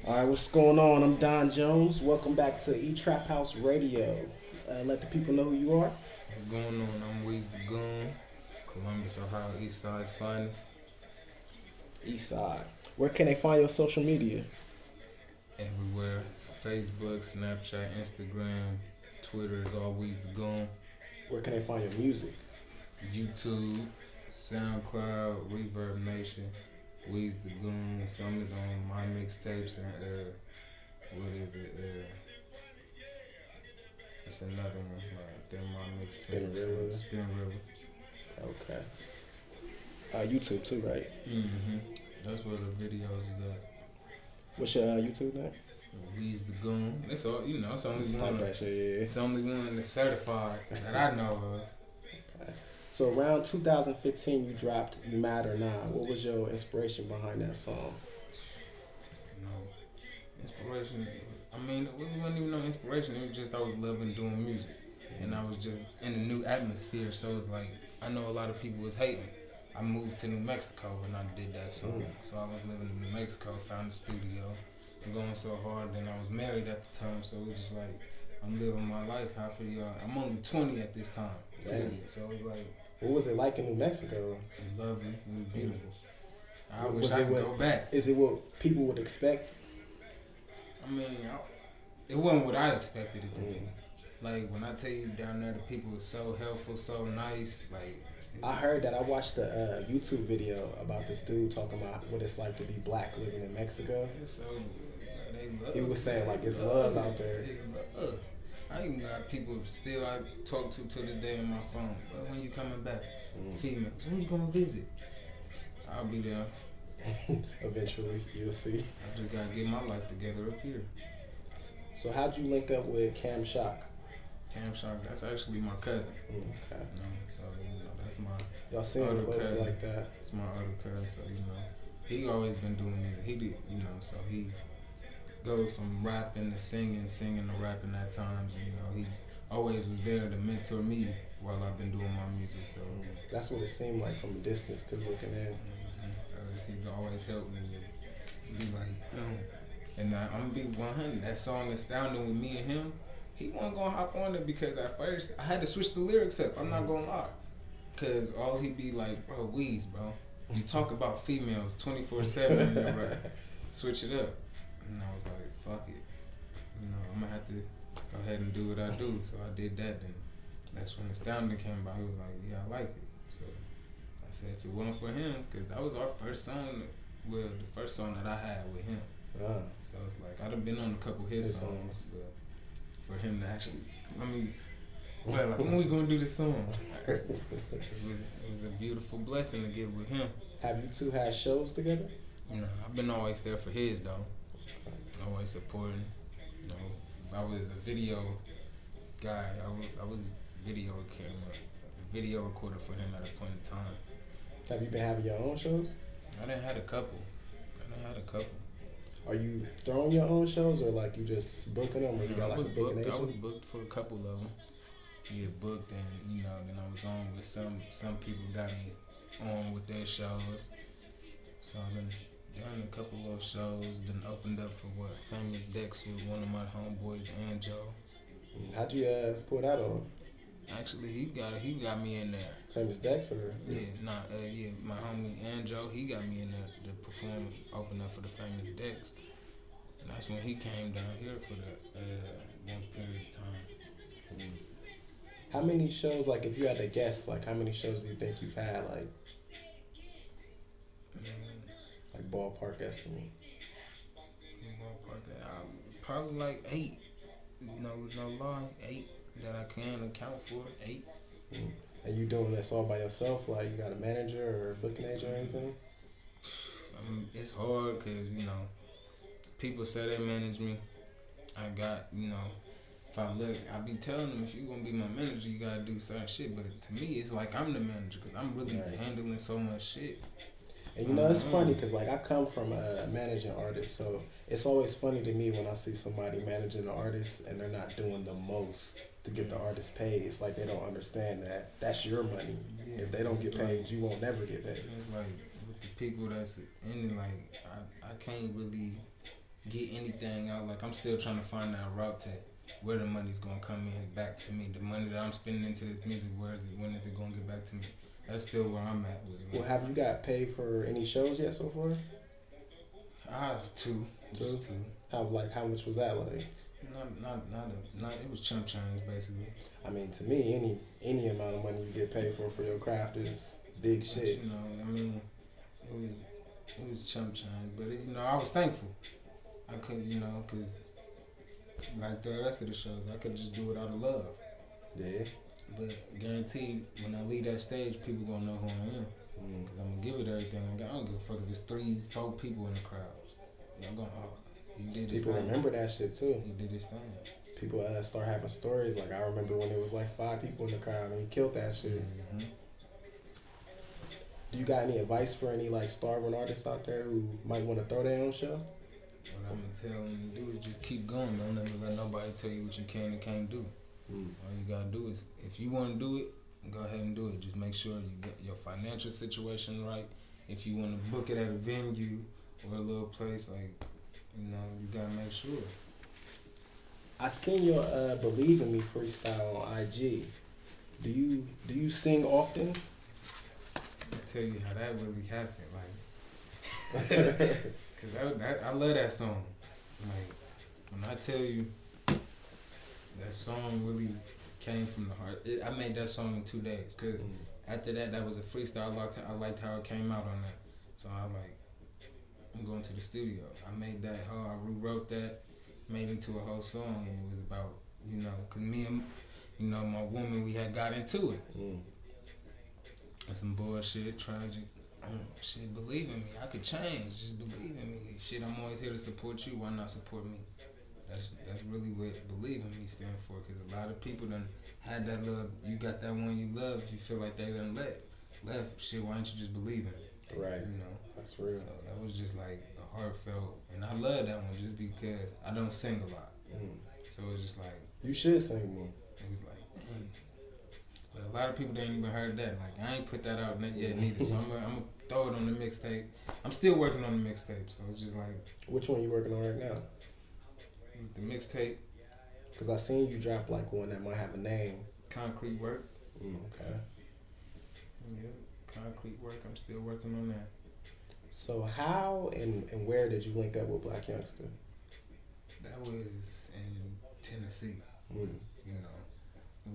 All right, what's going on? I'm Don Jones. Welcome back to Etraphouse Radio. Let the people know who you are. What's going on? I'm Weez Tha Goon, Columbus, Ohio, East Side's finest. East Side. Where can they find your social media? Everywhere. It's Facebook, Snapchat, Instagram, Twitter is all Weez Tha Goon. Where can they find your music? YouTube, SoundCloud, Reverb Nation, Weez Tha Goon. Some is on my mixtapes and what is it? It's another one. They're my mixtapes. Spin River. Okay. YouTube too, right? That's where the videos is at. What's your YouTube name? Weez Tha Goon. It's all It's only Just one. type that shit, yeah. It's only one that's certified that I know of. Okay. So around 2015, you dropped "You Mad or Not." What was your inspiration behind that song? Inspiration. I mean, it really wasn't even no inspiration. It was just I was loving doing music, and I was just in a new atmosphere. So it's like I know a lot of people was hating. I moved to New Mexico when I did that song. So I was living in New Mexico, found a studio, and going so hard. Then I was married at the time, so it was just like I'm living my life. How for y'all? I'm only 20 at this time. So it was like, what was it like in New Mexico? It was lovely. It was beautiful. I wish I could go back. Is it what people would expect? I mean, it wasn't what I expected it to be. Like, when I tell you down there, the people were so helpful, so nice. Like, I heard that. I watched a YouTube video about this dude talking about what it's like to be black living in Mexico. It's so they love. He was saying like it's love out there. It's love. I even got people still I talk to this day on my phone. But when you coming back? Females. When you gonna visit? I'll be there. Eventually, you'll see. I just gotta get my life together up here. So how'd you link up with Cam Shock? Cam Shock, that's actually my cousin. Okay. So that's my. Y'all seem close cousin. like that. It's my other cousin, so he always been doing music. He did, so he goes from rapping to singing to rapping at times. He always was there to mentor me while I've been doing my music. So that's what it seemed like from a distance to looking in. So he always helped me be like, and I'm gonna be 100. That song Astounding with me and him. He wasn't gonna hop on it because at first I had to switch the lyrics up. I'm not gonna lie, cause all he be like, bro, Weez, bro, you talk about females 24/7 in your rap. Switch it up. And I was like, fuck it. I'm gonna have to go ahead and do what I do. So I did that. Then that's when Astounding came about. He was like, yeah, I like it. So I said, if it wasn't for him, because that was our first song, the first song that I had with him. So it's like, I'd have been on a couple of his songs, but for him to actually, when we gonna do this song? It was a beautiful blessing to get with him. Have you two had shows together? I've been always there for his though. Always supporting. If I was a video guy, I was video recorder for him at a point in time. Have you been having your own shows? I done had a couple. Are you throwing your own shows or like you just booking them or you got like a booking agent? I was booked for a couple of them. Yeah, booked and then I was on with some people got me on with their shows. So I've been done a couple of shows, then opened up for Famous Dex with one of my homeboys, Anjo. How'd you pull that on? Actually, he got me in there. Famous Dex or? My homie Anjo, he got me in there to perform, open up for the Famous Dex. And that's when he came down here for the one period of time. How many shows, like if you had to guess, like how many shows do you think you've had, like ballpark estimate? Probably like 8. No lie, 8 that I can account for. 8. And you doing this all by yourself? Like you got a manager or a booking agent or anything? It's hard because people say they manage me. I got if I look, I be telling them if you gonna be my manager, you gotta do certain shit. But to me, it's like I'm the manager because I'm really handling so much shit. And it's funny because like I come from a managing artist, so it's always funny to me when I see somebody managing an artist and they're not doing the most to get the artist paid. It's like they don't understand that that's your money. Yeah. If they don't get paid, you won't never get paid. It's like with the people that's in it, like I can't really get anything out. Like I'm still trying to find that route to where the money's gonna come in back to me. The money that I'm spending into this music, where is it? When is it gonna get back to me? That's still where I'm at with it. Like, Well, have you got paid for any shows yet so far? Two, just two. How much was that like? Not. It was chump change basically. I mean, to me, any amount of money you get paid for your craft is big shit. You know, I mean, it was chump change, but I was thankful. I couldn't, cause like the rest of the shows, I could just do it out of love. Yeah. But guaranteed, when I leave that stage, people gonna know who I am. Cause I'm gonna give it everything I got. I don't give a fuck if it's 3-4 people in the crowd. I'm going, he did his People thing. remember that shit too. He did his thing. People start having stories. Like I remember when it was like 5 people in the crowd and he killed that shit. Mm-hmm. Do you got any advice for any like starving artists out there who might want to throw their own show? What I'm gonna tell them to do is just keep going. Don't ever let nobody tell you what you can and can't do. All you gotta do is, if you want to do it, go ahead and do it. Just make sure you get your financial situation right. If you want to book it at a venue or a little place, like, you gotta make sure. I seen your "Believe in Me" freestyle on IG. Do you sing often? I'll tell you how that really happened. Like, cause I love that song. Like, when I tell you, that song really came from the heart. I made that song in 2 days. Cause after that was a freestyle. I liked how it came out on that. So I'm going to the studio. I made that I rewrote that, made it into a whole song, and it was about, cause me and, my woman, we had got into it. And some bullshit, tragic. Shit, believe in me. I could change. Just believe in me. Shit, I'm always here to support you. Why not support me? That's really what believe in me stand for. Cause a lot of people done had that love. You got that one you love. You feel like they done left. Shit, why don't you just believe in it? Right. That's real. So that was just like a heartfelt, and I love that one just because I don't sing a lot. So it was just like, you should sing more. It was like, dang. But a lot of people ain't even heard that. Like, I ain't put that out yet neither. So I'm gonna throw it on the mixtape. I'm still working on the mixtape, so it's just like. Which one you working on right now? The mixtape. Cause I seen you drop like one that might have a name. Concrete Work. Okay. Yeah, Concrete Work. I'm still working on that. So how and where did you link up with Black Youngster? That was in Tennessee. It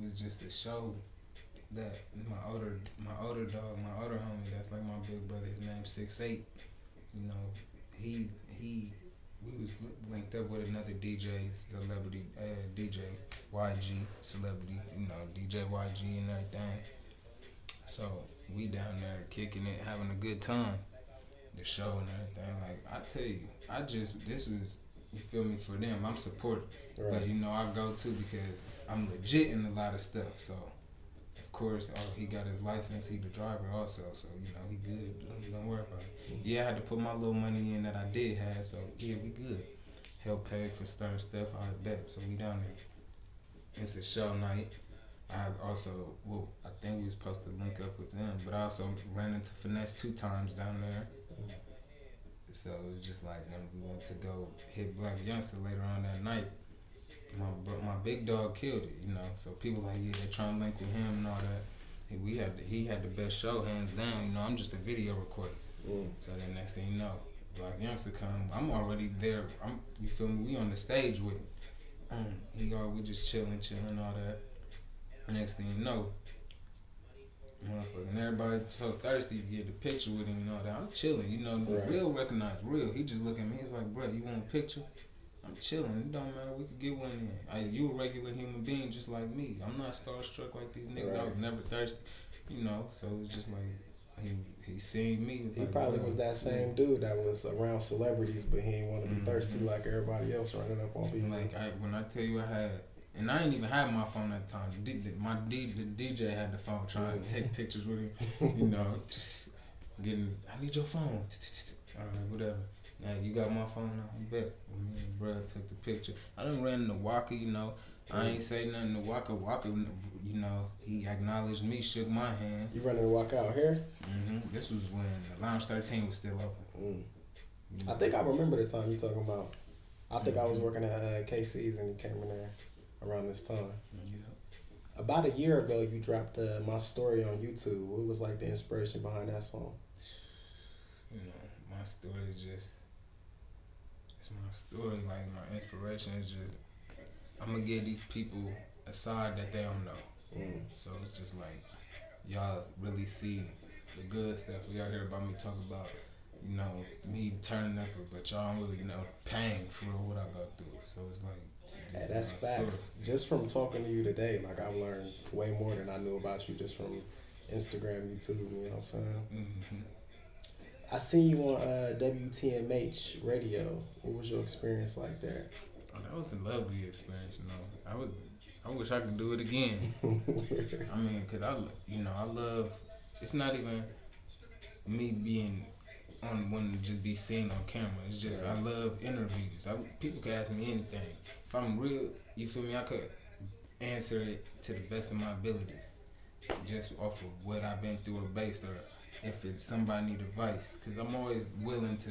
was just a show that my older dog, my older homie, that's like my big brother, his name's 6'8". We was linked up with another DJ, celebrity, DJ YG, celebrity, DJ YG and everything. So we down there kicking it, having a good time. The show and everything. Like, I tell you, this was, you feel me, for them. I'm supportive. Right. But, I go to because I'm legit in a lot of stuff. So, of course, he got his license. He the driver also. So, he good. Don't worry about it. Yeah, I had to put my little money in that I did have. So, yeah, we good. Help pay for starting stuff. I bet. So, we down there. It's a show night. I think we was supposed to link up with them. But I also ran into Finesse 2 times down there. So it was just like when we went to go hit Black Youngster later on that night, my big dog killed it, So people like, yeah, they trying to link with him and all that. He had the best show, hands down. I'm just a video recorder. So then next thing you know, Black Youngster come. I'm already there. You feel me? We on the stage with him. We just chilling, all that. Next thing you know, motherfucking everybody so thirsty to get the picture with him and all that. I'm chilling, Right. Real recognize real. He just look at me, he's like, bro, you want a picture? I'm chilling, it don't matter, we could get one in. You a regular human being just like me. I'm not starstruck like these niggas. Right. I was never thirsty, so it's just like he seen me. He probably was that same dude that was around celebrities, but he didn't want to be thirsty like everybody else running up on people. Like when I tell you and I didn't even have my phone at the time. The DJ had the phone trying to take pictures with him. I need your phone. All right, whatever. Now you got my phone now. I bet. Me and bruh took the picture. I done ran into Walker. I ain't say nothing to Walker. Walker, he acknowledged me, shook my hand. You running to walk out here? This was when Lounge 13 was still open. I think I remember the time you talking about. I think I was working at KC's and he came in there around this time. Yeah. About a year ago, you dropped My Story on YouTube. What was like the inspiration behind that song? You know, my story is just, it's my story. Like, my inspiration is just, I'm going to give these people a side that they don't know. So it's just like, y'all really see the good stuff. Y'all hear about me talk about, you know, me turning up, but y'all don't really know pain for what I go through. So it's like, Hey, that's facts. Story. Just from talking to you today, like I've learned way more than I knew about you just from Instagram, YouTube. You know what I'm saying? Mm-hmm. I seen you on WTMH radio. What was your experience like there? Oh, that was a lovely experience. You know, I wish I could do it again. I mean, cause I love. It's not even me being on wanting to just be seen on camera. It's just I love interviews. People can ask me anything. If I'm real, you feel me? I could answer it to the best of my abilities, just off of what I've been through or based, or if it's somebody need advice. Cause I'm always willing to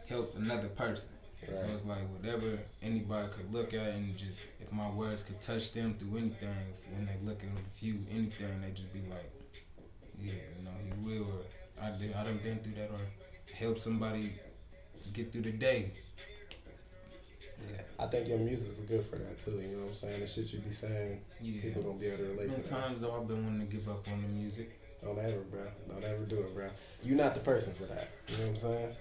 help another person. Right. So it's like whatever anybody could look at and just if my words could touch them through anything, when they look and view anything, they just be like, yeah, you know, he will, or I done been through that, or help somebody get through the day. Yeah. I think your music's good for that too, you know what I'm saying? The shit you be saying, people gonna be able to relate to that. Sometimes though I've been wanting to give up on the music. Don't ever, bro. Don't ever do it, bro. You're not the person for that. You know what I'm saying?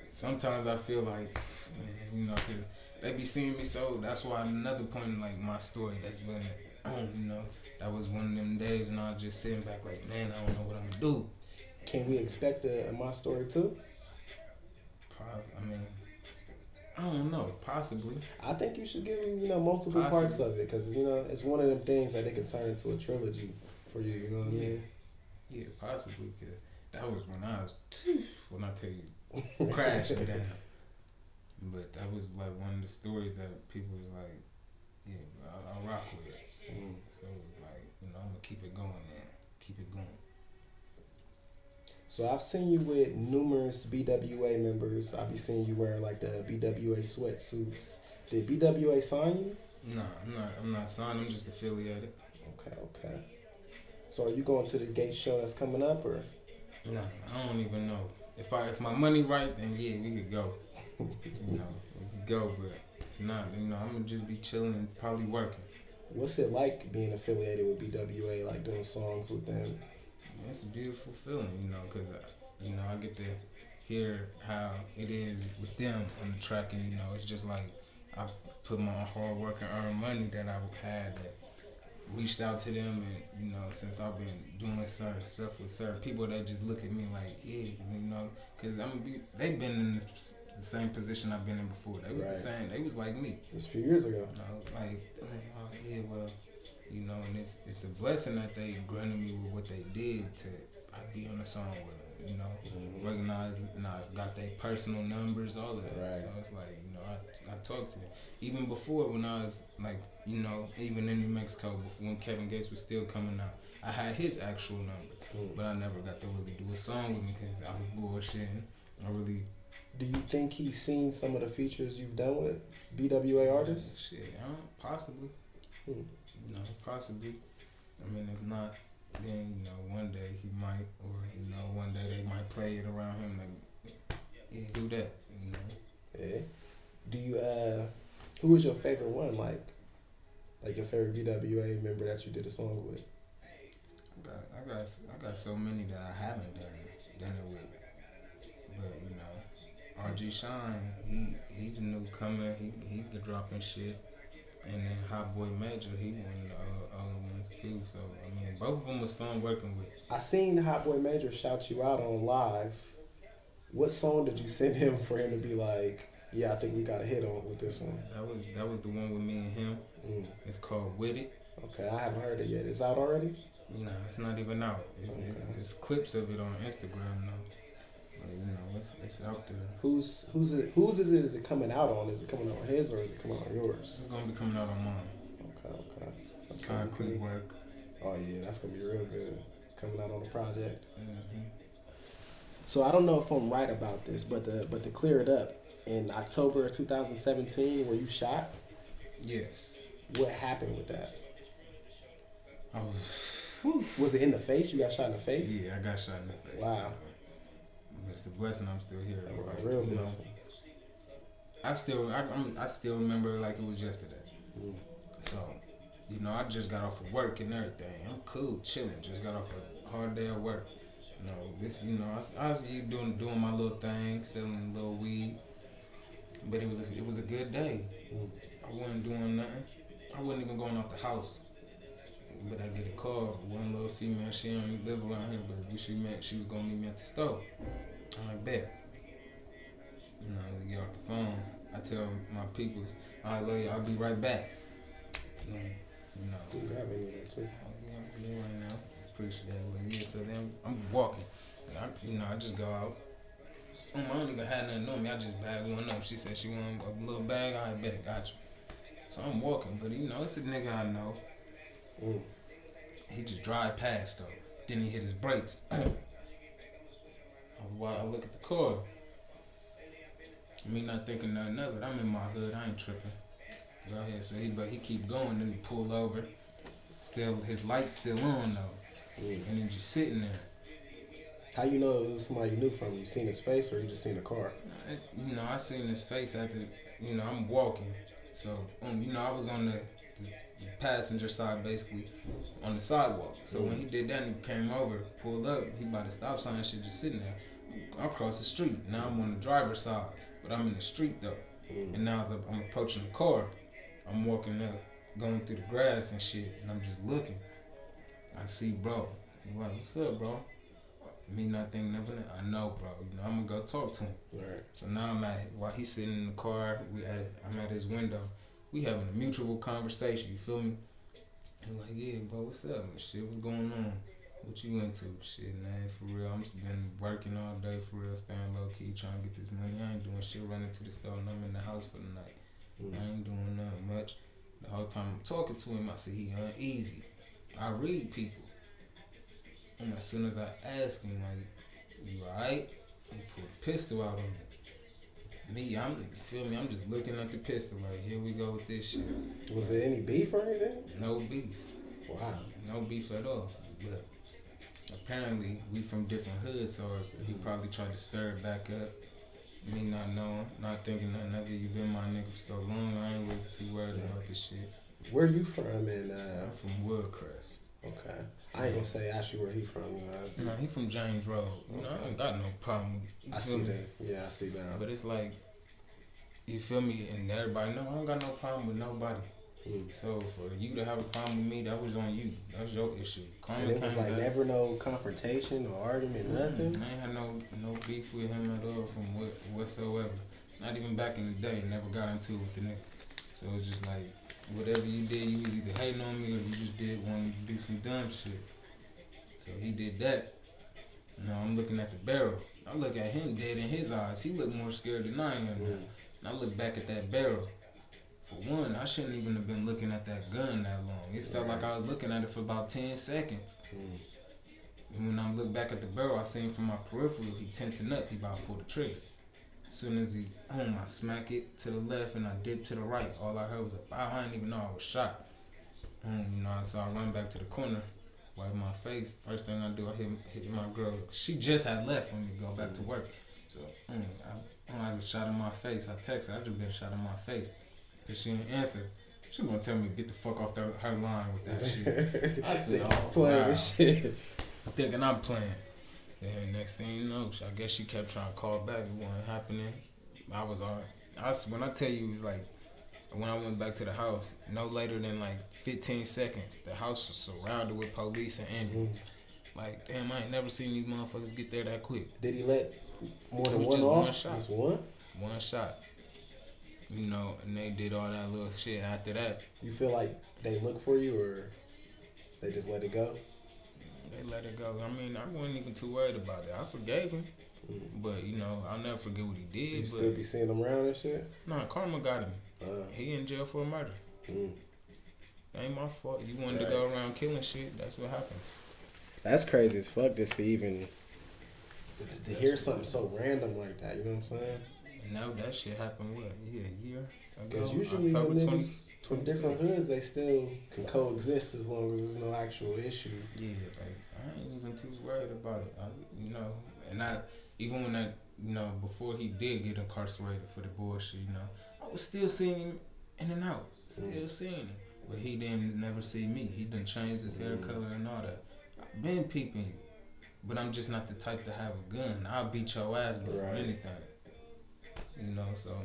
Sometimes I feel like, man, you know, cause they be seeing me, so that's why another point in like my story, that's when, you know, that was one of them days when I was just sitting back like, man, I don't know what I'm gonna do. Can we expect a My Story too? I mean, I don't know, possibly. I think you should give him, you know, multiple parts of it, because, you know, it's one of them things that they can turn into a trilogy for you, you know what I mean? Yeah, possibly, because that was when I was, when I tell you, crashing down. But that was like one of the stories that people was like, yeah, I rock with it. So like, you know, I'm gonna keep it going, man. Keep it going. So I've seen you with numerous BWA members. I've been seeing you wearing like the BWA sweatsuits. Did BWA sign you? No, I'm not signed. I'm just affiliated. Okay. So are you going to the Gate show that's coming up, or? No, I don't even know. If my money right, then yeah, we could go. You know, we could go. But if not, you know, I'm gonna just be chilling, probably working. What's it like being affiliated with BWA, like doing songs with them? It's a beautiful feeling, you know, because, you know, I get to hear how it is with them on the track, and, you know, it's just like I put my hard work and earned money that I've had, that reached out to them, and, you know, since I've been doing certain stuff with certain people, they just look at me like, yeah, you know, because they've been in the same position I've been in before. They was the same. They was like me. It's a few years ago. You know, like, oh, yeah, well, you know, and it's a blessing that they granted me with what they did to be on the song with them, you know, recognize, and I've got their personal numbers, all of that. Right. So it's like, you know, I talked to them. Even before, when I was like, you know, even in New Mexico, before when Kevin Gates was still coming out, I had his actual number, but I never got to really do a song with him because I was bullshitting. Do you think he's seen some of the features you've done with BWA artists? Shit, possibly. You know, possibly. I mean, if not, then, you know, one day he might, or, you know, one day they might play it around him. Like, yeah, do that, you know. Yeah. Do you, who was your favorite one? Like your favorite BWA member that you did a song with? I got so many that I haven't done it with. But, you know, RG Shine, he's the newcomer. He could drop in shit. And then Hot Boy Major, he one of the other ones too. So, I mean, both of them was fun working with. I seen Hot Boy Major shout you out on live. What song did you send him for him to be like, yeah, I think we got a hit on with this one? That was the one with me and him. It's called With It. Okay, I haven't heard it yet. It's out already? No, it's not even out. It's clips of it on Instagram now. But, you know, it's out there. Whose is it? Is it coming out on? Is it coming out on his, or is it coming out on yours? It's gonna be coming out on mine. Okay. That's concrete work. Oh yeah, that's gonna be real good. Coming out on the project. So I don't know if I'm right about this, but to clear it up, in October of 2017 where you shot. Yes. What happened with that? I was. Was it in the face? You got shot in the face? Yeah, I got shot in the face. Wow. But it's a blessing I'm still here. A real blessing. I still remember it like it was yesterday. So, you know, I just got off of work and everything. I'm cool, chilling. Just got off a hard day of work. You know, this. You know, I was doing my little thing, selling a little weed. But it was a good day. I wasn't doing nothing. I wasn't even going out the house. But I get a call. One little female, she don't live around here, but she was gonna meet me at the store. I'm like, bet. You know, we get off the phone. I tell my peoples, I love you. I'll be right back. You know. You got me with that too. Yeah, I'm here right now. Appreciate it. But yeah, so then I'm walking. I just go out. I don't even have nothing on me. I just bag one up. She said she want a little bag. I bet, got you. So I'm walking, but you know, it's a nigga I know. He just drive past though. Then he hit his brakes. I look at the car. Me not thinking nothing of it. I'm in my hood. I ain't tripping. Go ahead. So he keep going. Then he pull over. Still, his light's still on though. And he just sitting there. How you know it was somebody you knew from? You seen his face or you just seen the car? You know, I seen his face after. You know, I'm walking. So you know, I was on the passenger side basically on the sidewalk. So when he did that and he came over, pulled up, he by the stop sign shit just sitting there. I crossed the street. Now I'm on the driver's side, but I'm in the street though. And now as I'm approaching the car, I'm walking up, going through the grass and shit, and I'm just looking. I see bro. He like, what's up, bro? Me not thinking nothing. I know, bro. You know, I'm gonna go talk to him. Right. So now while he's sitting in the car, I'm at his window. We having a mutual conversation. You feel me? I'm like, yeah, bro, what's up? Shit, what's going on? What you into? Shit, man, for real. I'm just been working all day, for real, staying low key, trying to get this money. I ain't doing shit, running to the store, and I'm in the house for the night. I ain't doing nothing much. The whole time I'm talking to him, I see he uneasy. I read people. And as soon as I ask him, like, you alright? He pulled a pistol out on me. You feel me? I'm just looking at the pistol, like, here we go with this shit. Was there any beef or anything? No beef. Wow. No beef at all. But apparently, we from different hoods, so he probably tried to stir it back up. Me not knowing, not thinking nothing of it. You been my nigga for so long, I ain't really too worried about this shit. Where you from? And I'm from Woodcrest. Okay. I ain't gonna say actually where he from. You know. No, he from James Road. You know, I ain't got no problem. I see that. Yeah, I see that. But it's like, you feel me? And everybody know I don't got no problem with nobody. So for you to have a problem with me, that was on you. That was your issue. And it was like back. Never no confrontation or argument, nothing. I ain't had no beef with him at all from whatsoever. Not even back in the day. Never got into it with the nigga. So it's just like, whatever you did, you was either hating on me or you just did want to do some dumb shit. So he did that. Now I'm looking at the barrel. I look at him dead in his eyes. He looked more scared than I am now. And I look back at that barrel. For one, I shouldn't even have been looking at that gun that long. It felt like I was looking at it for about 10 seconds. And when I look back at the barrel, I seen from my peripheral, he tensing up, he about to pull the trigger. As soon as he, I smack it to the left and I dip to the right. All I heard was a bow. I didn't even know I was shot. You know, so I run back to the corner, wipe my face. First thing I do, I hit my girl. She just had left for me to go back to work. So I was shot in my face. I texted her, I just been shot in my face. Cause she didn't answer. She gonna tell me to get the fuck off her line with that shit. I said, oh, playing this shit. Thinking I'm playing. And next thing you know, I guess she kept trying to call back. It wasn't happening. When I tell you, it was like, when I went back to the house, no later than like 15 seconds, the house was surrounded with police and ambulance. Like, damn, I ain't never seen these motherfuckers get there that quick. Did he let more than one off? One shot. Just one? One shot. You know, and they did all that little shit after that. You feel like they look for you or they just let it go? They let it go. I mean, I wasn't even too worried about it. I forgave him. But, you know, I'll never forget what he did. You still be seeing him around and shit? Nah, karma got him. He in jail for a murder. Ain't my fault. You wanted to go around killing shit. That's what happens. That's crazy as fuck just to even... to hear something so random like that. You know what I'm saying? No, that shit happened what? Yeah, a year ago. Because usually October when 20, niggas from different hoods, they still can coexist as long as there's no actual issue. Yeah, like I ain't even too worried about it. You know, and I even when I, you know, before he did get incarcerated for the bullshit, you know, I was still seeing him in and out, still seeing him, but he didn't never see me. He done changed his hair color and all that. I've been peeping you, but I'm just not the type to have a gun. I'll beat your ass before anything. You know, so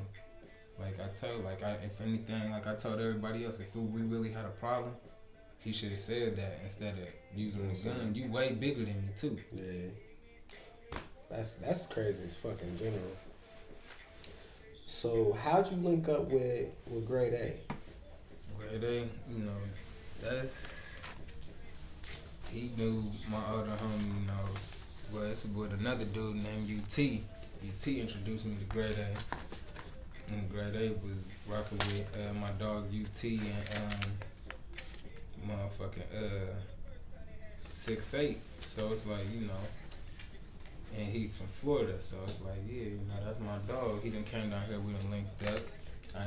like if anything, like I told everybody else, if we really had a problem, he should have said that instead of using the gun. You way bigger than me too. Yeah, that's crazy as fuck in general. So how'd you link up with Grade A? Grade A, you know, he knew my other homie, you know, was with another dude named UT. UT introduced me to Grade A. And Grade A was rocking with my dog UT and motherfucking 6'8". So it's like, you know, and he from Florida, so it's like, yeah, you know, that's my dog. He done came down here, we done linked up.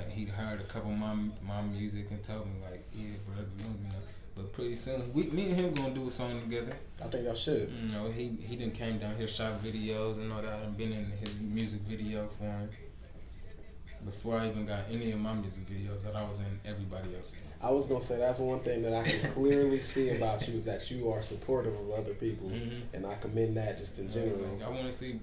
He heard a couple of my music and told me like, yeah, bro, you know. But pretty soon, me and him gonna do a song together. I think y'all should. You know, he done came down here, shot videos and all that. I've been in his music video for him. Before I even got any of my music videos, that I was in everybody else's. I was gonna say that's one thing that I can clearly see about you is that you are supportive of other people, and I commend that just in general. Like, I want to see,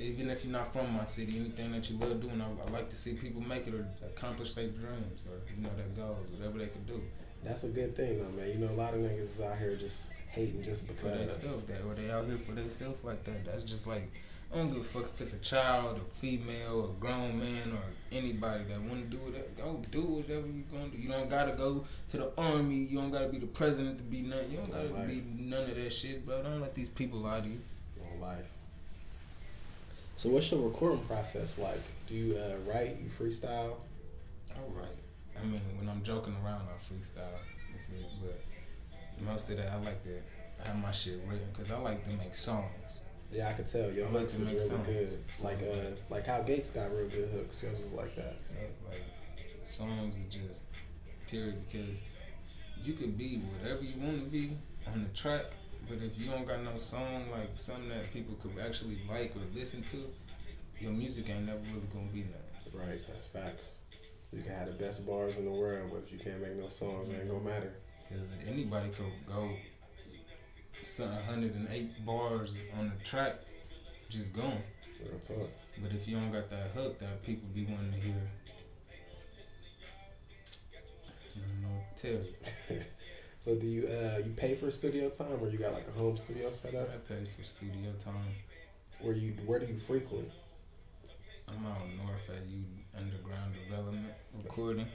even if you're not from my city, anything that you love doing, I like to see people make it or accomplish their dreams or their goals, whatever they can do. That's a good thing though, man. You know, a lot of niggas is out here just hating just because. For themselves, or they out here for themselves like that. That's just like, I don't give a fuck if it's a child, a female, a grown man, or anybody that want to do it. Go do whatever you gonna do. You don't gotta go to the army. You don't gotta be the president to be nothing. You don't gotta be none of that shit, bro. Don't let these people lie to you. On life. So what's your recording process like? Do you write? You freestyle? I write. I mean, when I'm joking around, I freestyle. But most of that, I like to have my shit written because I like to make songs. Yeah, I could tell your hooks is really songs. Good. Like how Gates got real good hooks. Yours is like that. So it's like songs is just period because you could be whatever you want to be on the track, but if you don't got no song like something that people could actually like or listen to, your music ain't never really gonna be nothing. Right, that's facts. You can have the best bars in the world, but if you can't make no songs, it ain't gonna matter. Because anybody could go 108 bars on the track, just going. Real talk. But if you don't got that hook that people be wanting to hear, I don't know what to tell you. So do you pay for studio time or you got like a home studio set up? I pay for studio time. Where do you frequent? I'm out north at U Underground Development recording.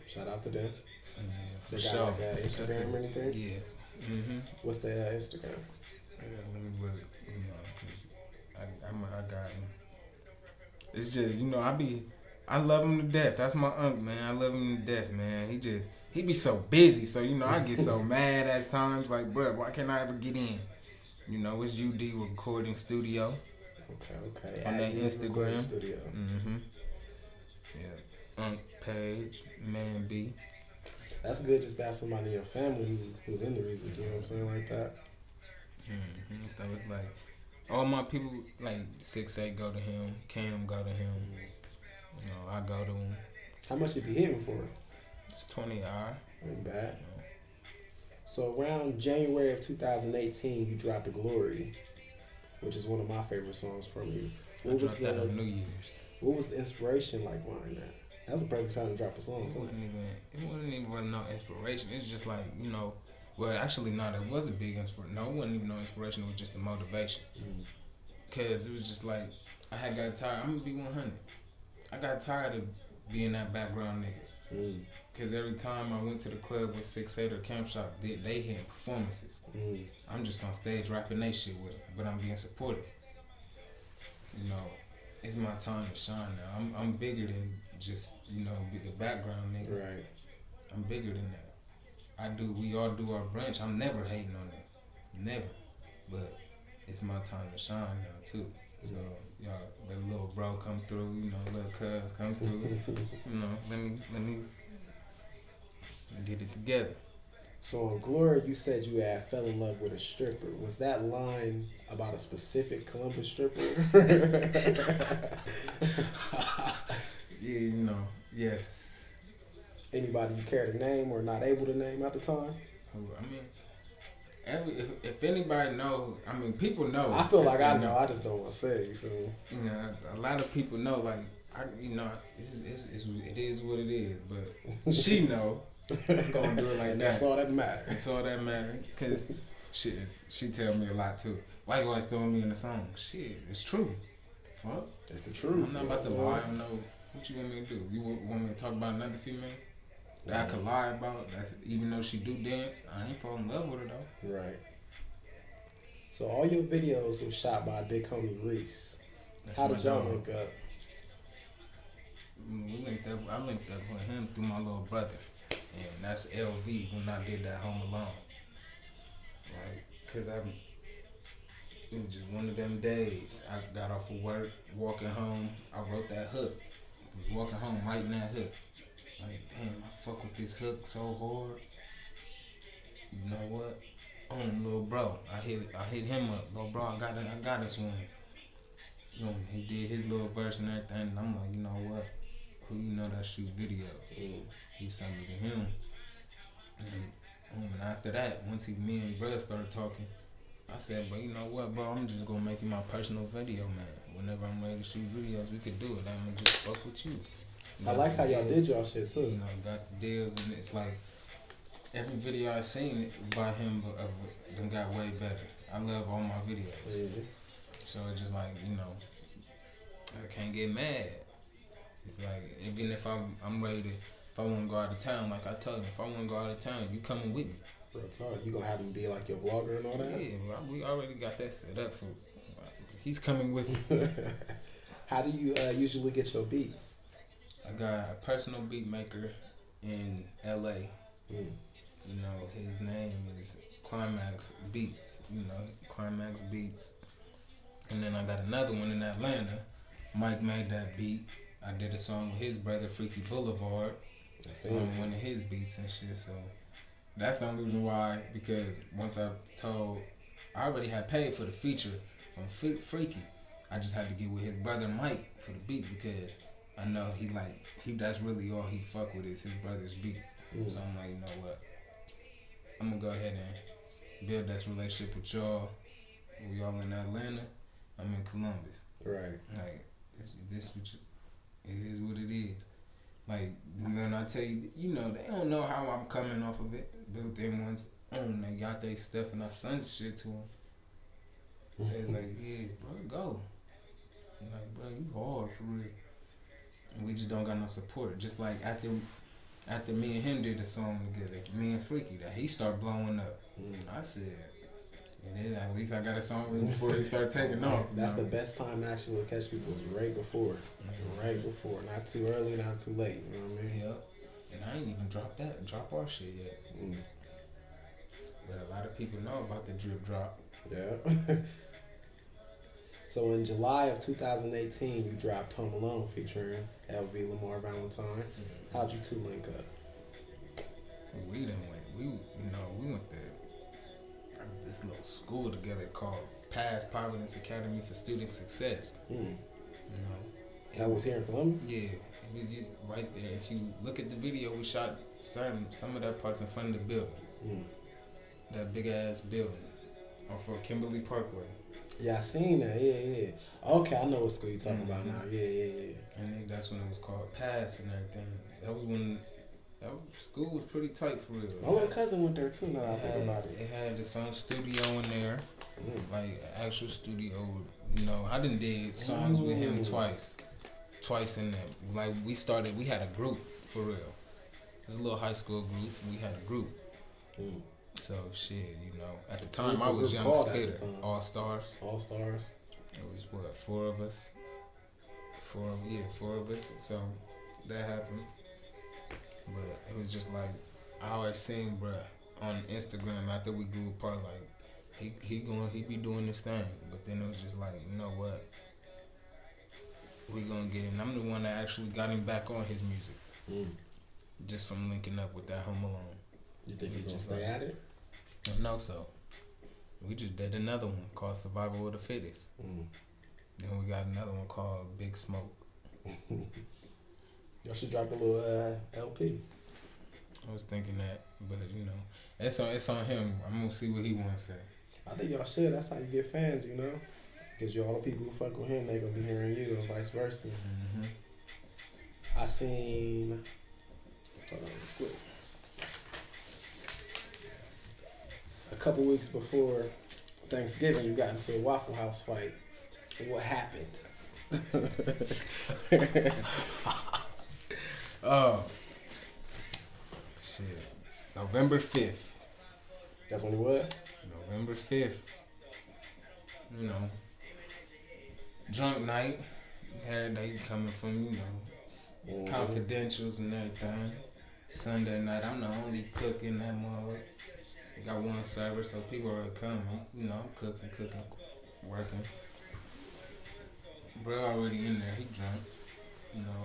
Shout out to them. Yeah, for they sure. Got like Instagram or anything? Yeah. What's their Instagram? Let me look. You know, 'cause I got him. It's just, you know, I love him to death. That's my uncle, man. I love him to death, man. He be so busy, so you know I get so mad at times. Like, bro, why can't I ever get in? You know, it's UD Recording Studio. Okay. On that Instagram. Studio. Yeah. Page, Man B. That's good just to have somebody in your family who's into music, you know what I'm saying, like that. So it's like, all my people, like 6'8" go to him, Cam go to him, you know, I go to him. How much you be hitting for? It's 20 hour. Ain't bad. So around January of 2018, you dropped Glory, which is one of my favorite songs from you. I dropped that on New Year's. What was the inspiration like behind that? That's a perfect time to drop a song too. It wasn't even really no inspiration. It's just like, you know, well, actually, no, there was a big inspiration. No, it wasn't even no inspiration. It was just a motivation. Because it was just like, I had got tired. I'm going to be 100. I got tired of being that background nigga. Because every time I went to the club with 6'8" or Camp Shop, they had performances. I'm just on stage rapping they shit with them, but I'm being supportive. You know, it's my time to shine now. I'm bigger than just, you know, be the background nigga. Right. I'm bigger than that. We all do our branch. I'm never hating on that. Never. But it's my time to shine now too. So y'all, the little bro come through, you know, little cuz come through, you know. Let me get it together. So in Glory, you said you had fell in love with a stripper. Was that line about a specific Columbus stripper? Yeah, you know, yes. Anybody you care to name or not able to name at the time? I mean, if anybody know, I mean, people know. I feel like I know. I just don't want to say it. You feel me? You know, a lot of people know. Like, you know, it is what it is. But she know. I'm gonna do it like and that. That's all that matters. That's all that matters. Cause she tell me a lot too. Why you always throwing me in the song? Shit, it's true. Fuck, it's the truth. I'm not about to lie. I don't know what you want me to do. You want me to talk about another female that I could lie about? That's even though she do dance, I ain't fall in love with her though. Right. So all your videos were shot by big homie Reese. How did y'all link up? We linked up. I linked up with him through my little brother. And that's LV when I did that Home Alone. Like, cause it was just one of them days. I got off of work, walking home. I wrote that hook. I was walking home writing that hook. Like, damn, I fuck with this hook so hard. You know what? Little bro, I hit him up. Little bro, I got this one. You know, he did his little verse and everything. And I'm like, you know what? Who you know that shoot videos? He sent me to him. And after that, once me and Brad started talking, I said, but you know what, bro? I'm just gonna make you my personal video man. Whenever I'm ready to shoot videos, we could do it. I'm gonna just fuck with you. I like how y'all did y'all shit too. You know, got the deals, and it's like every video I seen by him, them got way better. I love all my videos, so it's just like, you know, I can't get mad. It's like, even if I'm ready to, if I want to go out of town, like I told him, if I want to go out of town, you coming with me. Real talk. You gonna have him be like your vlogger and all that? Yeah, we already got that set up for. He's coming with me. How do you usually get your beats? I got a personal beat maker in LA. You know, his name is Climax Beats. You know, Climax Beats. And then I got another one in Atlanta. Mike made that beat. I did a song with his brother, Freaky Boulevard. On one of his beats and shit. So that's the only reason why. Because once I already had paid for the feature from Freaky. I just had to get with his brother Mike for the beats because I know that's really all he fuck with is his brother's beats. So I'm like, you know what? I'm gonna go ahead and build that relationship with y'all. We all in Atlanta. I'm in Columbus. Right. Like this it is what it is. Like when I tell you, you know, they don't know how I'm coming off of it. But then once they got their stuff and I sent shit to them. It's like, yeah, bro, go. I'm like, bro, you hard for real. And we just don't got no support. Just like after me and him did the song together, me and Freaky, that he started blowing up. I said, and then at least I got a song before he started taking off. That's the best time to actually catch people is right before. Right before. Not too early, not too late. You know what I mean? Yep. And I ain't even drop our shit yet. But a lot of people know about the drip drop. Yeah. So in July of 2018, you dropped Home Alone featuring LV Lamar Valentine. How'd you two link up? We went to this little school together called Past Providence Academy for Student Success. You know, that was here in Columbus? Yeah, it was just right there. If you look at the video, we shot some of that parts in front of the building. That big ass building off of Kimberly Parkway. Yeah, I seen that. Yeah. Okay, I know what school you're talking about now. Yeah. And then that's when it was called Pass and everything. That was when school was pretty tight for real. My little cousin went there too. Now I think about it. It had its own studio in there, like actual studio. You know, I done did songs with him twice in there. Like we had a group for real. It was a little high school group. We had a group. So shit, you know, at the time I was young spitter. All Stars. All Stars. It was what, four of us. So that happened. But it was just like I always seen bruh on Instagram after we grew apart, like he be doing this thing. But then it was just like, you know what? getting. I'm the one that actually got him back on his music. Mm. Just from linking up with that Home Alone. You think he's gonna stay at it? I know so. We just did another one called Survival of the Fittest. Mm. Then we got another one called Big Smoke. Y'all should drop a little LP. I was thinking that, but you know, it's on him. I'm gonna see what he wanna say. I think y'all should. That's how you get fans, you know? Because all the people who fuck with him, they gonna be hearing you and vice versa. Mm-hmm. I seen... Hold on real quick. A couple weeks before Thanksgiving, you got into a Waffle House fight. What happened? Oh. Shit. November 5th. That's when it was? November 5th. You know. Drunk night. Everybody coming from, you know, confidentials and everything. Sunday night, I'm the only cook in that mother. We got one server, so people are coming. You know, I'm cooking, working. Bro already in there, he drunk. You know,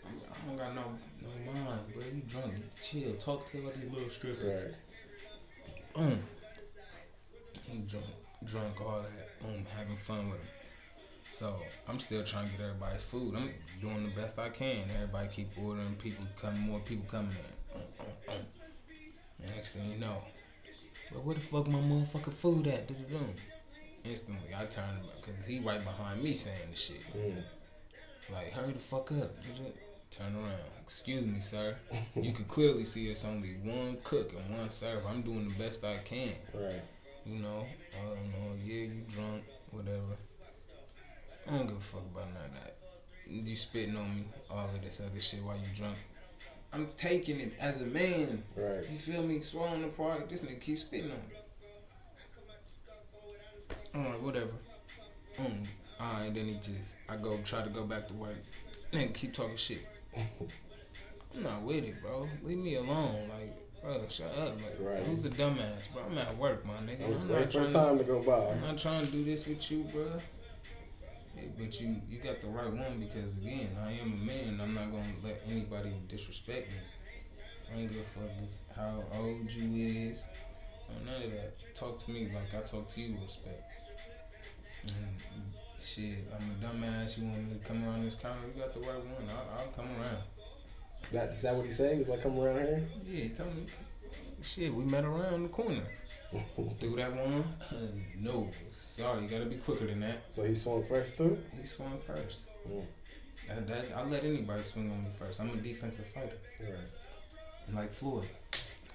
I don't got no mind, bro. He drunk. Chill, talk to all these little strippers. Right. He drunk all that. Having fun with him. So I'm still trying to get everybody's food. I'm doing the best I can. Everybody keep ordering. More people coming in. Next thing you know, but where the fuck my motherfucking food at? Instantly, I turn him up because he right behind me saying the shit. Like, hurry the fuck up. Turn around. Excuse me, sir. You can clearly see it's only one cook and one server. I'm doing the best I can. Right. You know, yeah, you drunk, whatever. I don't give a fuck about none of that. You spitting on me, all of this other shit while you drunk. I'm taking it as a man. Right. You feel me? Swallowing the product. This nigga keep spitting on me. Alright, whatever. Alright, then I try to go back to work. Nigga keep talking shit. I'm not with it, bro. Leave me alone. Like, bro, shut up. Like, right. Who's a dumbass, bro? I'm at work, my nigga. I was waiting for time to go by. I'm not trying to do this with you, bro. Yeah, but you got the right one because, again, I am a man. I'm not going to let anybody disrespect me. I don't give a fuck how old you is. None of that. Talk to me like I talk to you with respect. And shit, I'm a dumbass. You want me to come around this counter? You got the right one. I'll come around. Is that what he said? He was like, come around here? Yeah, he told me. Shit, we met around the corner. Threw that one? No. Sorry, you gotta be quicker than that. So he swung first too? He swung first. I let anybody swing on me first. I'm a defensive fighter. Right. Like Floyd.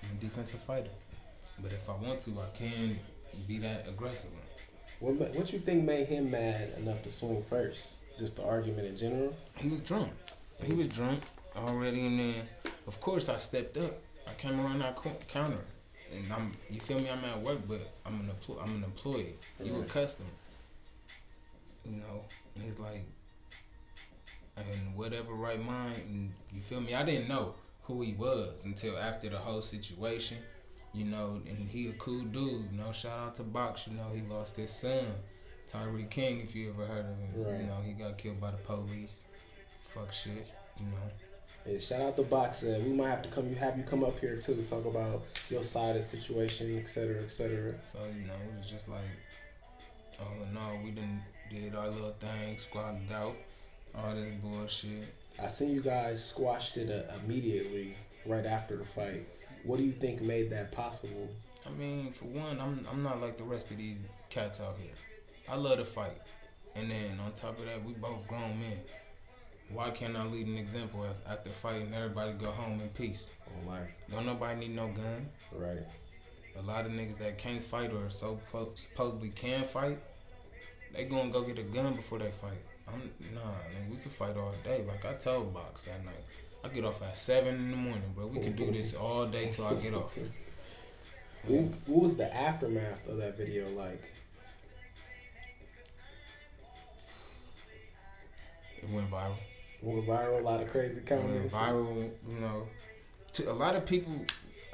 I'm a defensive fighter. But if I want to, I can be that aggressive one. What you think made him mad enough to swing first? Just the argument in general? He was drunk. He was drunk already, and then, of course, I stepped up. I came around that counter. And you feel me? I'm at work, but I'm an employee. You a customer. You know, and it's like, in whatever right mind, and you feel me? I didn't know who he was until after the whole situation, you know, and he a cool dude, you know, shout out to Box, you know, he lost his son, Tyree King, if you ever heard of him, right. You know, he got killed by the police, fuck shit, you know. Hey, shout out to Box. We might have to have you come up here too to talk about your side of the situation, et cetera, et cetera. So, you know, it was just like, all in all, we did our little thing, squatted out, all this bullshit. I seen you guys squashed it immediately right after the fight. What do you think made that possible? I mean, for one, I'm not like the rest of these cats out here. I love to fight. And then on top of that, we both grown men. Why can't I lead an example after fighting? Everybody go home in peace. Oh my. Don't nobody need no gun. Right. A lot of niggas that can't fight or supposedly can fight, they gonna go get a gun before they fight. Man, we can fight all day. Like I told Box that night. I get off at 7 in the morning, bro. We can do this all day till I get off. What was the aftermath of that video like? It went viral. Went viral, a lot of crazy comments. Went viral, you know. A lot of people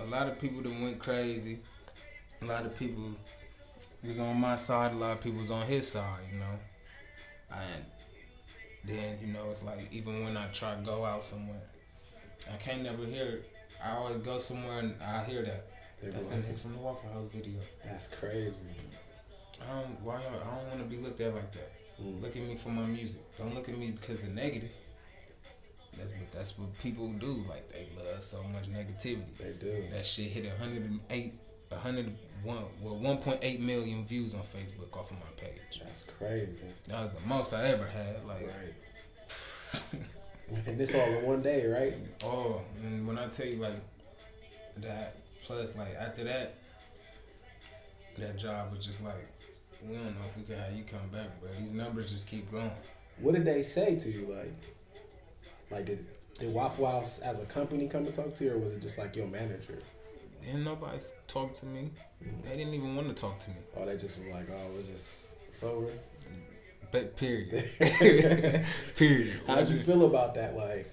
that went crazy. A lot of people was on my side. A lot of people was on his side, you know. And Then, you know, it's like, even when I try to go out somewhere, I can't never hear it. I always go somewhere and I hear that. That's the nigga from the Waffle House video. That's crazy. I don't want to be looked at like that. Look at me for my music. Don't look at me because of the negative. That's what people do. Like, they love so much negativity. They do. That shit hit 1.8 million views on Facebook off of my page. That's crazy. That was the most I ever had. Like, right. And this all in one day, right? Oh, and when I tell you, like, that, plus, like, after that job was just like, we don't know if we can have you come back, but these numbers just keep growing. What did they say to you? Like did Waffle House as a company come to talk to you, or was it just like your manager? Didn't nobody talk to me. They didn't even want to talk to me. Oh, they just was like, oh, it's over? But period. Period. How'd you feel about that? Like,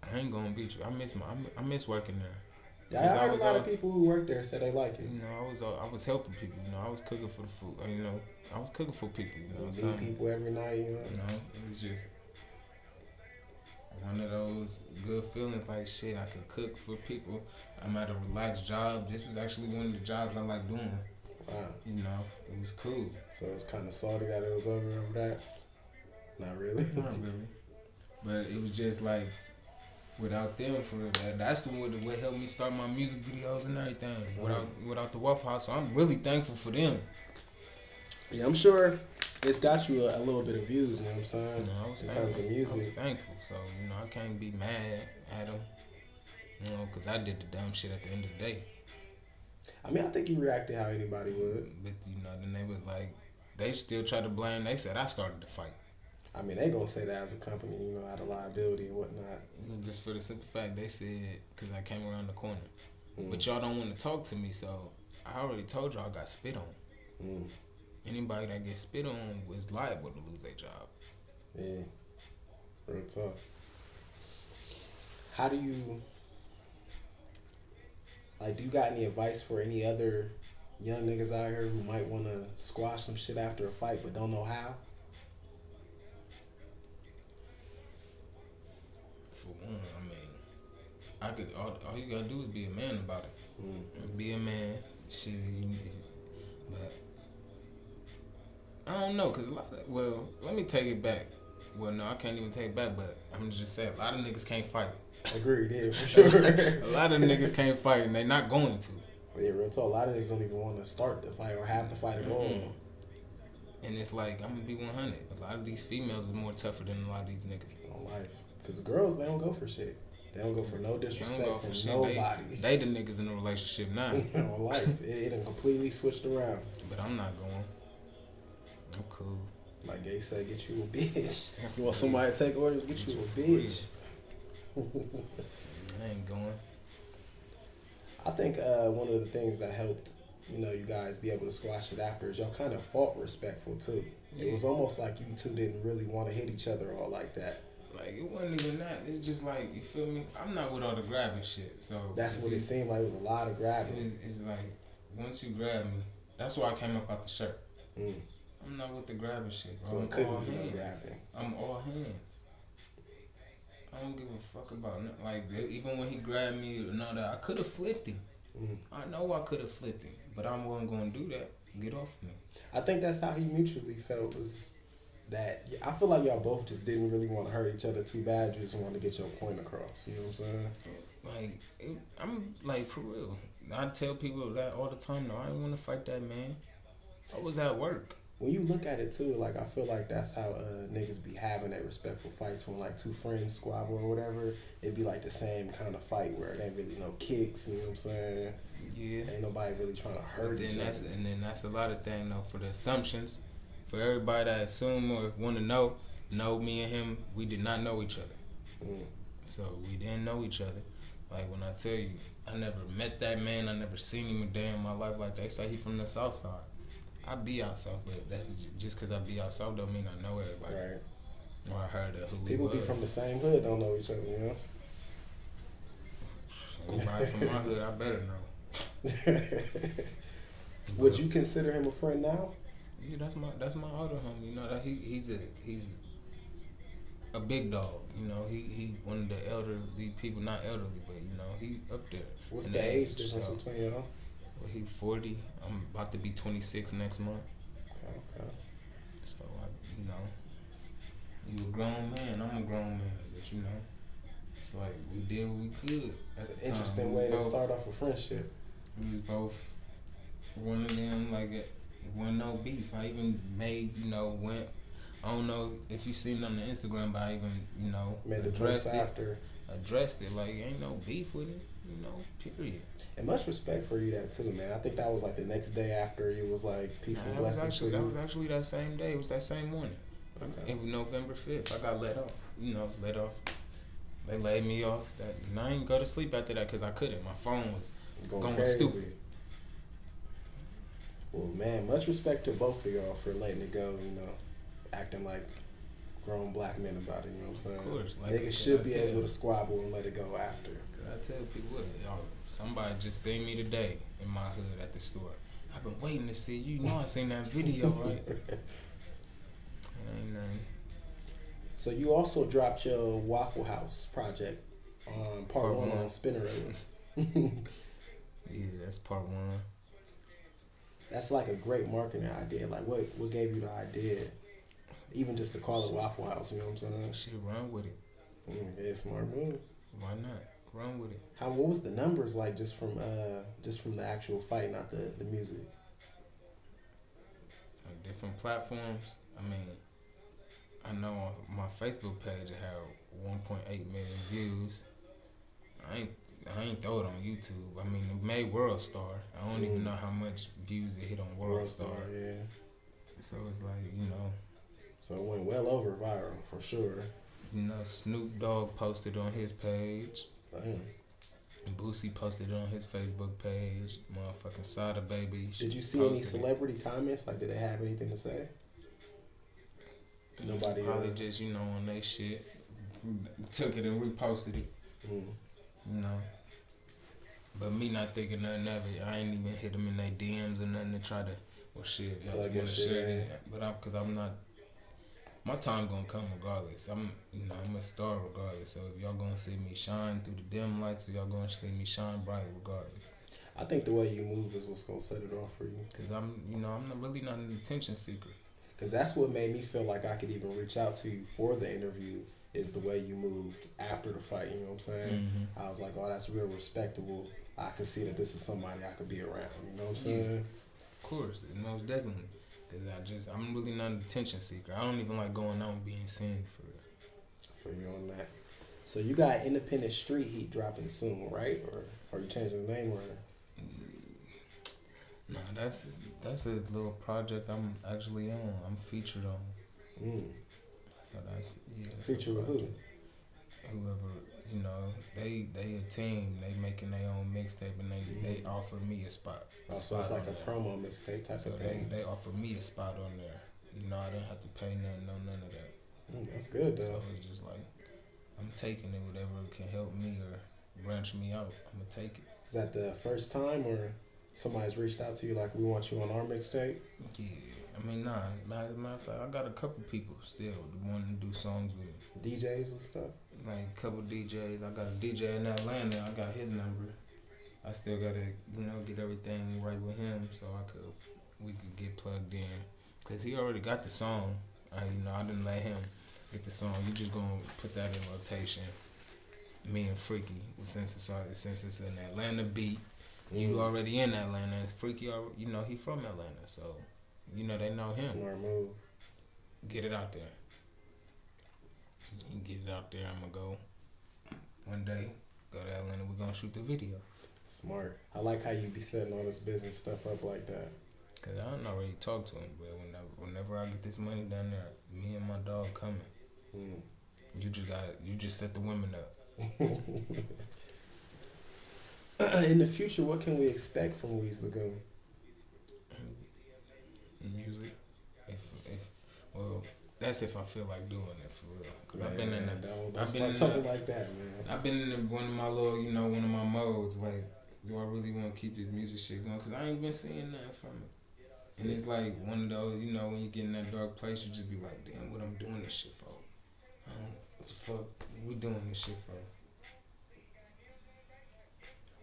I ain't gonna beat you. I miss working there. Yeah, I heard a lot of people who work there said they like it. You know, I was helping people. You know, I was cooking for the food. You know, I was cooking for people. You know, meet people every night. You know, it was just one of those good feelings. Like, shit, I could cook for people. I'm at a relaxed job. This was actually one of the jobs I like doing. Wow. You know, it was cool. So it's kind of salty that it was over that. Not really. Not really. But it was just like, without them, for real, that's the one that helped me start my music videos and everything. Without the Waffle House, so I'm really thankful for them. Yeah, I'm sure it's got you a little bit of views. You know what I'm saying? You know, in terms of music, I was thankful. So, you know, I can't be mad at them. You know, because I did the dumb shit at the end of the day. I mean, I think you reacted how anybody would. But, you know, then they was like, they still try to blame. They said I started the fight. I mean, they gonna say that as a company, you know, out of liability and whatnot. Just for the simple fact, they said, because I came around the corner. But y'all don't want to talk to me, so I already told y'all I got spit on. Anybody that gets spit on was liable to lose their job. Yeah, real talk. How do you, like, do you got any advice for any other young niggas out here who might want to squash some shit after a fight but don't know how? For one, I mean, all you gotta do is be a man about it. Be a man, shit. But I don't know, cause let me take it back. Well, no, I can't even take it back. But I'm just saying, a lot of niggas can't fight. Agreed, yeah, for sure. A lot of niggas can't fight, and they not going to. Yeah, real talk. A lot of niggas don't even want to start the fight or have the fight at all. And it's like, I'm gonna be 100. A lot of these females is more tougher than a lot of these niggas. On life. Because the girls, they don't go for shit. They don't go for no disrespect from nobody. They the niggas in a relationship now. On life. It done completely switched around. But I'm not going. I'm cool. Like Gay said, get you a bitch. If you want somebody to take orders, get you a bitch. I ain't going. I think one of the things that helped, you know, you guys be able to squash it after is y'all kind of fought respectful too. Yeah. It was almost like you two didn't really want to hit each other all like that. Like, it wasn't even that. It's just like, you feel me? I'm not with all the grabbing shit. So that's what it seemed like. It was a lot of grabbing. It's like, once you grab me, that's why I came up out the shirt. I'm not with the grabbing shit, bro. So it couldn't be no grabbing. I'm all hands. I don't give a fuck about nothing. Like, even when he grabbed me and all that, I could have flipped him. I know I could have flipped him, but I wasn't going to do that. Get off me. I think that's how he mutually felt, was that I feel like y'all both just didn't really want to hurt each other too bad. You just wanted to get your point across. You know what I'm saying? Like, I'm like, for real. I tell people that all the time. No, I didn't want to fight that man. I was at work. When you look at it too, like, I feel like that's how niggas be having that respectful fights when like two friends squabble or whatever. It'd be like the same kind of fight where it ain't really no kicks. You know what I'm saying? Yeah. Ain't nobody really trying to hurt each other. And then that's a lot of things though, for the assumptions. For everybody that assume or want to know, me and him, we did not know each other. So we didn't know each other. Like, when I tell you, I never met that man. I never seen him a day in my life. Like, they say he from the south side. I be out south, but that's just because I be out south don't mean I know everybody. Right. Or I heard of who people be from the same hood don't know each other, you know? Anybody from my hood, I better know. Would you consider him a friend now? Yeah, that's my older homie. You know that he's a big dog. You know, he one of the elderly people, not elderly, but you know, he up there. What's in the age so, difference between y'all? well, he 40. I'm about to be 26 next month. Okay. So you know, you a grown man. I'm a grown man, but you know, it's like we did what we could. It's an interesting way to start off a friendship. We was both one of them. Like it wasn't no beef. I even made went. I don't know if you seen it on the Instagram, but I even made the addressed after. Addressed it like ain't no beef with it. Period. And much respect for you that too, man. I think that was like the next day after it was like peace and blessings to you. That was actually that same day. It was that same morning. Okay. It was November 5th. I got let off. Let off. They laid me off. And I didn't go to sleep after that because I couldn't. My phone was going stupid. Well, man, much respect to both of y'all for letting it go, acting like grown black men about it, you know what I'm saying? Of course. Like, niggas should be able to squabble and let it go after. I tell people, y'all, somebody just seen me today in my hood at the store. I've been waiting to see you. I seen that video, right? It ain't nothing. So you also dropped your Waffle House project, part one on Spinnerella. Yeah, that's part one. That's like a great marketing idea. Like, what gave you the idea? Even just to call it Waffle House, you know what I'm saying? Shit, run with it. Yeah, smart move. Why not? Run with it. What was the numbers like just from the actual fight, not the music? On different platforms. I mean, I know on my Facebook page it had 1.8 million views. I ain't throw it on YouTube. I mean, it made World Star. I don't even know how much views it hit on World Star. Yeah. So it's like, So it went well over viral, for sure. Snoop Dogg posted on his page. Damn. Boosie posted it on his Facebook page. Motherfucking Sada Baby. Did you see any celebrity comments? Like, did they have anything to say? Nobody. Probably just, on they shit. Took it and reposted it. But me not thinking nothing of it. I ain't even hit them in their DMs or nothing to try to, well, shit. Y'all want to share it. But because I'm not. My time gonna come regardless. I'm a star regardless. So if y'all gonna see me shine through the dim lights, or y'all gonna see me shine bright regardless. I think the way you move is what's gonna set it off for you. Cause I'm really not an attention seeker. Cause that's what made me feel like I could even reach out to you for the interview. Is the way you moved after the fight. You know what I'm saying? Mm-hmm. I was like, oh, that's real respectable. I could see that this is somebody I could be around. You know what I'm saying? Yeah, of course, most definitely. Cause I'm really not an attention seeker. I don't even like going out and being seen for it. For you on that. So you got Independent Street Heat dropping soon, right? Or are you changing the name or? No, that's a little project I'm actually on. I'm featured on. So that's Featured with who? Whoever, they a team. They making their own mixtape and they offer me a spot. So it's like a promo mixtape type of thing. They offer me a spot on there. I didn't have to pay none of that. That's good though. So it's just like I'm taking it. Whatever can help me or branch me out, I'm gonna take it. Is that the first time or somebody's reached out to you like we want you on our mixtape? Yeah. I mean, nah. Matter of fact, I got a couple people still wanting to do songs with me. DJs and stuff? Like a couple DJs. I got a DJ in Atlanta. I got his number. I still gotta, get everything right with him so we could get plugged in. Cause he already got the song. I didn't let him get the song. You just gonna put that in rotation. Me and Freaky, since it's an Atlanta beat. You already in Atlanta. And Freaky, he from Atlanta, so. They know him. Smart move. Get it out there. You get it out there, I'm going to go one day, go to Atlanta, we're going to shoot the video. Smart. I like how you be setting all this business stuff up like that. Because I don't already talk to him, but whenever I get this money down there, me and my dog coming. You just set the women up. In the future, what can we expect from Weez Tha Goon? Music, that's if I feel like doing it for real. Cause I've been in like that, man. I've been in one of my little, one of my modes. Like, do I really want to keep this music shit going? Cause I ain't been seeing nothing from it. And it's like one of those, when you get in that dark place, you just be like, damn, what I'm doing this shit for? What the fuck we doing this shit for?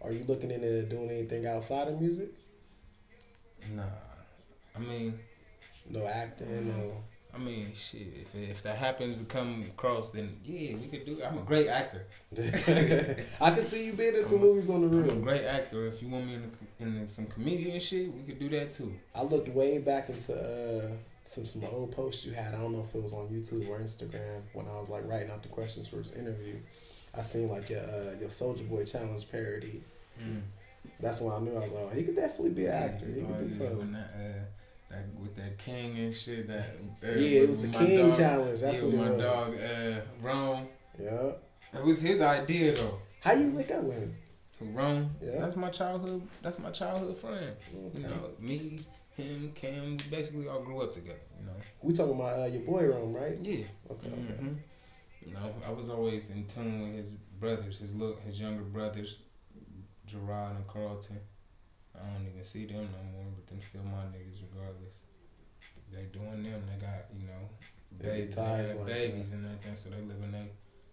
Are you looking into doing anything outside of music? Nah, I mean, No acting, no. I mean, shit. If that happens to come across, then yeah, we could do it. I'm a great actor. I can see you being in some movies on the I'm a real. great actor. If you want me in some comedian shit, we could do that too. I looked way back into some old posts you had. I don't know if it was on YouTube or Instagram when I was like writing out the questions for his interview. I seen like your Soldier Boy challenge parody. That's when I knew I was like, oh, he could definitely be an actor. He could do something. With that king and shit. Yeah, it was the King challenge. That's what it was. My dog, Rome. Yeah. It was his idea though. How you link up with him? Who, Rome? Yeah. That's my childhood friend. Okay. You know, me, him, Cam, we basically all grew up together. You know. We talking about your boy Rome, right? Yeah. Okay. Mm-hmm. You know, I was always in tune with his brothers, his younger brothers, Gerard and Carlton. I don't even see them no more, but them still my niggas regardless. They doing them. They got, you know, They ties like babies and everything, so they living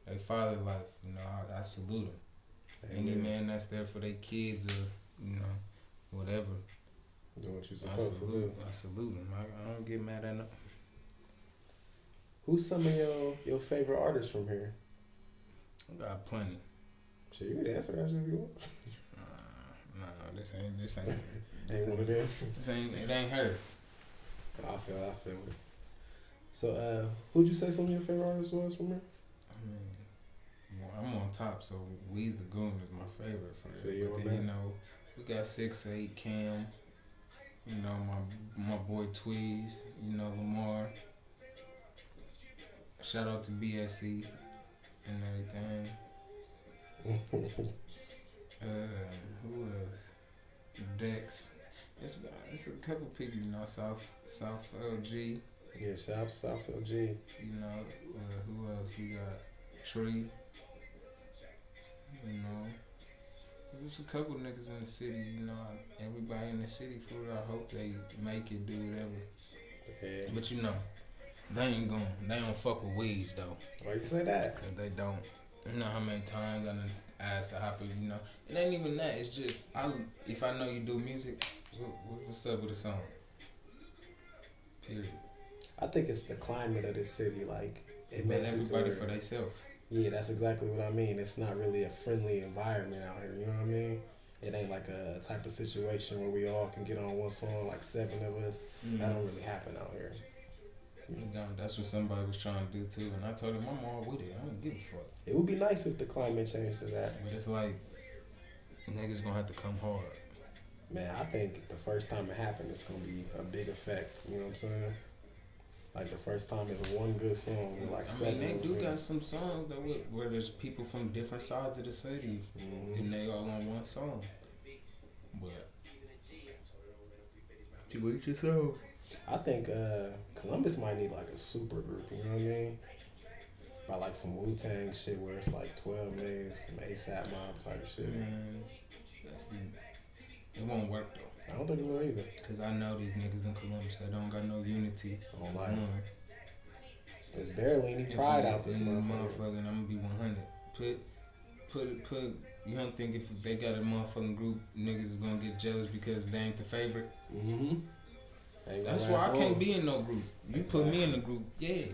they father life. You know, I salute them. Any man that's there for their kids or, you know, whatever. Do what you supposed to do. I salute them. I don't get mad at them. Who's some of your favorite artists from here? I got plenty. Shit, you can answer that shit if you want. No, this ain't Ain't one of them. It ain't her. I feel it. So, who'd you say some of your favorite artists was from here? I mean, well, I'm on top, so Weez Tha Goon is my favorite. Feel you on but that. then, you know, we got 6'8", Cam. You know, my boy Tweez. You know, Lamar. Shout out to BSC and everything. Who else? Dex. It's a couple people, you know, South LG. Yeah, shout out to South LG. You know, who else? We got Tree. You know, there's a couple niggas in the city. You know, everybody in the city, for real, I hope they make it, do whatever. Yeah. But you know, they don't fuck with Weez though. Why you say that? Cause they don't. You know how many times I done asked to hop in, you know. It ain't even that. It's just, if I know you do music, what's up with the song? Period. I think it's the climate of the city. Like, it But makes everybody it for themselves. Yeah, that's exactly what I mean. It's not really a friendly environment out here. You know what I mean? It ain't like a type of situation where we all can get on one song, like 7 of us. That don't really happen out here. That's what somebody was trying to do too, and I told him I'm all with it. I don't give a fuck. It would be nice if the climate changed to that. But it's like niggas gonna have to come hard. Man, I think the first time it happened, it's gonna be a big effect. You know what I'm saying? Like the first time is one good song with like 7. They do got some songs that where there's people from different sides of the city, and they all on one song. But you with yourself. I think Columbus might need like a super group, you know what I mean? By like some Wu-Tang shit where it's like 12 niggas, some ASAP Mob type shit. Man, it won't work though. I don't think it will either. Cause I know these niggas in Columbus that don't got no unity. On life. It's barely any pride out this motherfucker. And I'm gonna be 100. Put. You don't think if they got a motherfucking group, niggas is gonna get jealous because they ain't the favorite? Mm-hmm. That's why I can't be in no group. You put me in the group, yeah.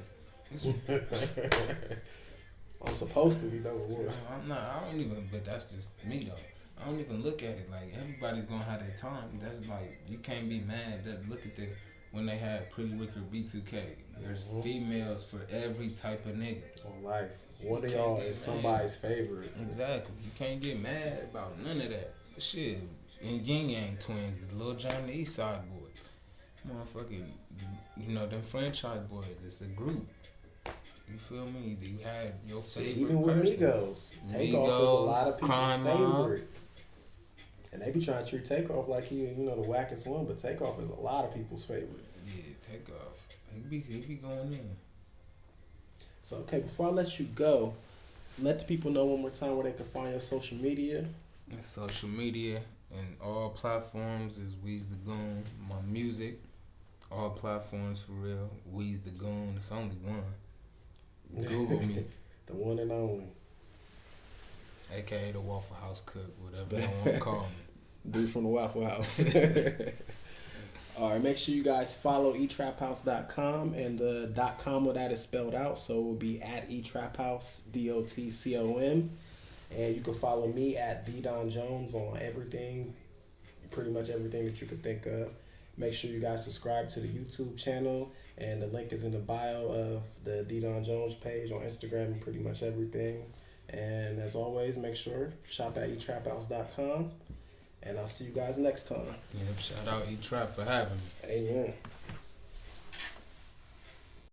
I'm supposed to be though. I'm not. I don't even. But that's just me though. I don't even look at it like everybody's gonna have their time. That's like you can't be mad. That look at when they had Pretty Ricky B2K. There's females for every type of nigga. On life. One of y'all is somebody's favorite. Exactly. You can't get mad about none of that. Shit. And Yin Yang Twins, the Lil Jon the East Side Boys. Motherfucking, you know, them franchise boys. It's a group. You feel me? You had your favorite even with person. Migos, Takeoff is a lot of people's favorite. And they be trying to treat Takeoff like he, you know, the wackest one, but Takeoff is a lot of people's favorite. Yeah, Takeoff. He be going in. So, okay, before I let you go, let the people know one more time where they can find your social media. Social media and all platforms is Weez Tha Goon. My music, all platforms for real. Weez Tha Goon. It's only one. Google me. The one and only. AKA the Waffle House cook, whatever you want to call me. Dude from the Waffle House. All right, make sure you guys follow etraphouse.com, and the .com with that is spelled out, so it will be at etraphouse, DOTCOM. And you can follow me at The Don Jones on everything, pretty much everything that you could think of. Make sure you guys subscribe to the YouTube channel, and the link is in the bio of the The Don Jones page on Instagram and pretty much everything. And as always, make sure shop at etraphouse.com, and I'll see you guys next time. Yeah, shout out E-Trap for having me. Amen.